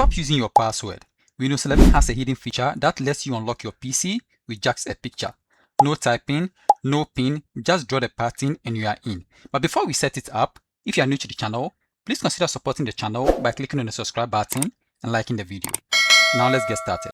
stop using your password, Windows 11 has a hidden feature that lets you unlock your PC with just a picture. No typing, no pin, just draw the pattern and you are in. But before we set it up, if you are new to the channel, please consider supporting the channel by clicking on the subscribe button and liking the video. Now let's get started.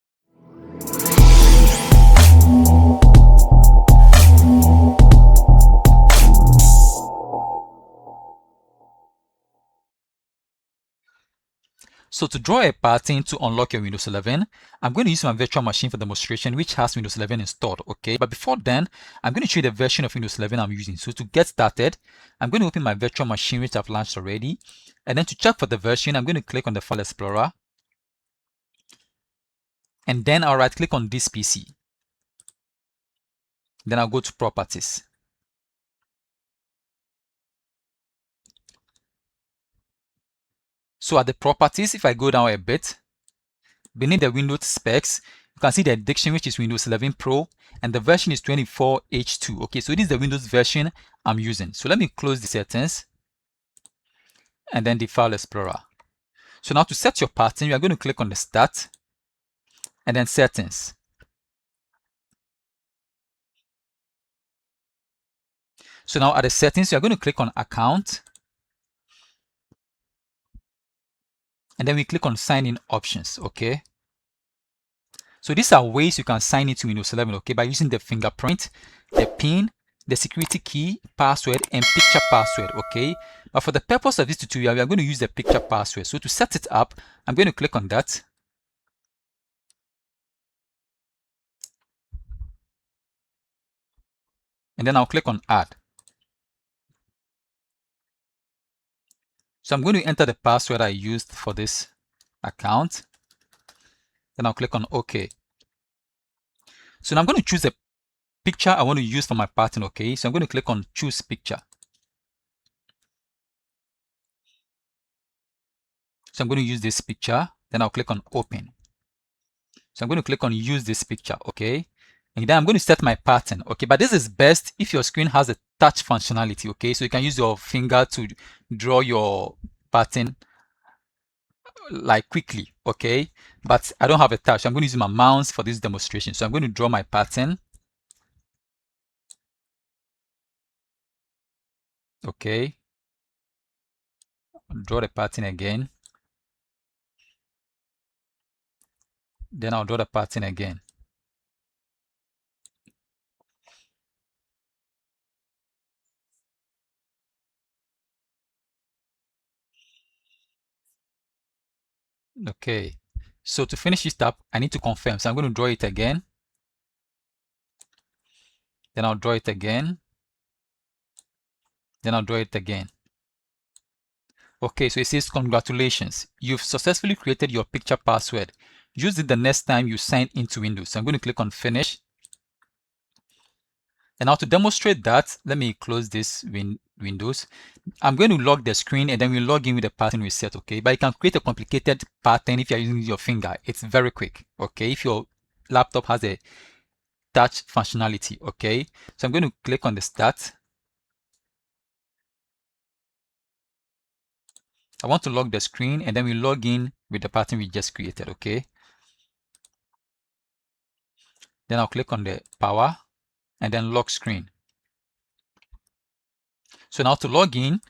So to draw a pattern to unlock your Windows 11, I'm going to use my virtual machine for demonstration, which has Windows 11 installed, okay? But before then, I'm going to show you the version of Windows 11 I'm using. So to get started, I'm going to open my virtual machine, which I've launched already. And then to check for the version, I'm going to click on the File Explorer. And then I'll right click on this PC. Then I'll go to Properties. So at the Properties, if I go down a bit, beneath the Windows specs, you can see the edition, which is Windows 11 Pro, and the version is 24H2. Okay, so this is the Windows version I'm using. So let me close the settings and then the File Explorer. So now to set your pattern, you are going to click on the Start and then Settings. So now at the settings, you are going to click on Account, and then we click on Sign In Options. Okay. So these are ways you can sign into Windows 11, okay, by using the fingerprint, the PIN, the security key, password, and picture password, okay. But for the purpose of this tutorial, we are going to use the picture password. So to set it up, I'm going to click on that. And then I'll click on Add. So I'm going to enter the password I used for this account. Then I'll click on OK. So now I'm going to choose the picture I want to use for my pattern, okay. So I'm going to click on Choose Picture. So I'm going to use this picture. Then I'll click on Open. So I'm going to click on Use this picture, okay. And then I'm going to set my pattern, okay. But this is best if your screen has a touch functionality, okay. So you can use your finger to draw your pattern like quickly, okay. But I don't have a touch. I'm going to use my mouse for this demonstration. So I'm going to draw my pattern. Okay. Draw the pattern again. Then I'll draw the pattern again. Okay. So to finish this up, I need to confirm. So I'm going to draw it again. Then I'll draw it again. Then I'll draw it again. Okay, so it says, congratulations, you've successfully created your picture password. Use it the next time you sign into Windows. So I'm going to click on Finish. And now to demonstrate that, let me close this Windows. I'm going to lock the screen and then we'll log in with the pattern we set, okay? But you can create a complicated pattern if you're using your finger. It's very quick, okay? If your laptop has a touch functionality, okay? So I'm going to click on the Start. I want to lock the screen and then we log in with the pattern we just created, okay? Then I'll click on the Power and then Lock Screen. So now to log in,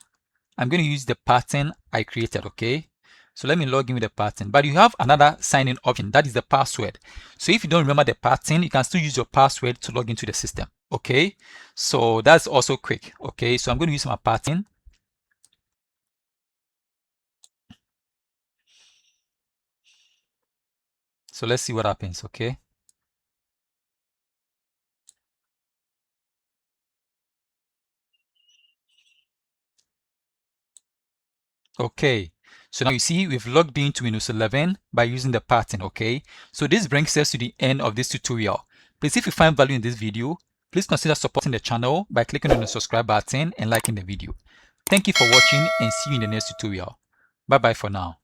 I'm going to use the pattern I created, okay? So let me log in with the pattern. But you have another sign-in option, that is the password. So if you don't remember the pattern, you can still use your password to log into the system, okay? So that's also quick, okay? So I'm going to use my pattern. So let's see what happens, okay? Okay, so now you see we've logged into Windows 11 by using the pattern, okay? So this brings us to the end of this tutorial. Please, if you find value in this video, please consider supporting the channel by clicking on the subscribe button and liking the video. Thank you for watching and see you in the next tutorial. Bye bye for now.